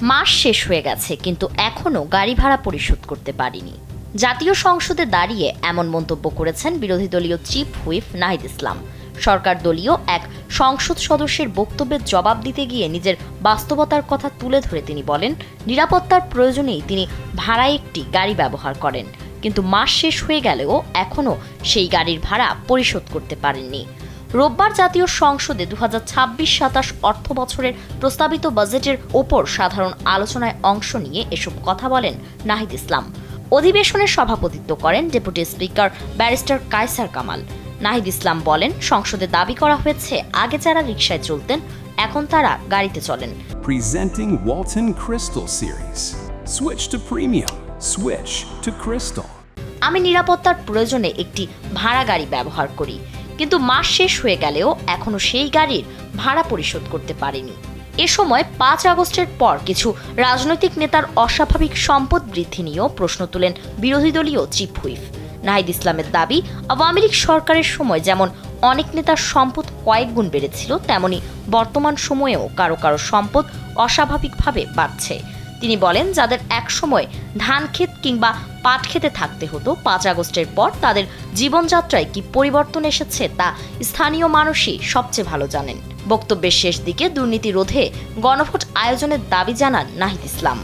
মাস শেষ হয়ে গেছে, কিন্তু এখনও গাড়ি ভাড়া পরিশোধ করতে পারিনি। জাতীয় সংসদে দাঁড়িয়ে এমন মন্তব্য করেছেন বিরোধী দলীয় চিফ হুইপ নাহিদ ইসলাম। সরকার দলীয় এক সংসদ সদস্যের বক্তব্যের জবাব দিতে গিয়ে নিজের বাস্তবতার কথা তুলে ধরে তিনি বলেন, নিরাপত্তার প্রয়োজনেই তিনি ভাড়ায় একটি গাড়ি ব্যবহার করেন, কিন্তু মাস শেষ হয়ে গেলেও এখনও সেই গাড়ির ভাড়া পরিশোধ করতে পারেননি। রোববার জাতীয় সংসদে 2026-27 অর্থ বছরের প্রস্তাবিত বাজেটের ওপর সাধারণ আলোচনায় অংশ নিয়ে এসব কথা বলেন নাহিদ ইসলাম। অধিবেশনের সভাপতিত্ব করেন deputy speaker barrister Kaiser Kamal. Nahid Islam বলেন, সংসদে দাবি করা হয়েছে আগে যারা রিকশায় চলতেন এখন তারা গাড়িতে চলেন। Presenting Walton Crystal Series. Switch to premium. Switch to Crystal. আমি নিরাপত্তার প্রয়োজনে একটি ভাড়া গাড়ি ব্যবহার করি, কিন্তু মাস শেষ হয়ে গেলেও এখনো সেই গাড়ির ভাড়া পরিশোধ করতে পারিনি। এ সময় 5 আগস্টের পর কিছু রাজনৈতিক নেতার অস্বাভাবিক সম্পদ বৃদ্ধি নিয়েও প্রশ্ন তোলেন বিরোধী দলীয় চিফ হুইপ। নাহিদ ইসলামের দাবি, আওয়ামী লীগ সরকারের সময় যেমন অনেক নেতার সম্পদ কয়েক গুণ বেড়েছিল, তেমনি বর্তমান সময়েও কারো কারো সম্পদ অস্বাভাবিকভাবে বাড়ছে। তিনি বলেন, যাদের এক সময় ধান ক্ষেত কিংবা পাট খেতে থাকতে হতো, 5 আগস্টের পর তাদের জীবনযাত্রায় কি পরিবর্তন এসেছে তা স্থানীয় মানুষই সবচেয়ে ভালো জানেন। বক্তব্যের শেষ দিকে দুর্নীতি রোধে গণভোট আয়োজনের দাবি জানান নাহিদ ইসলাম।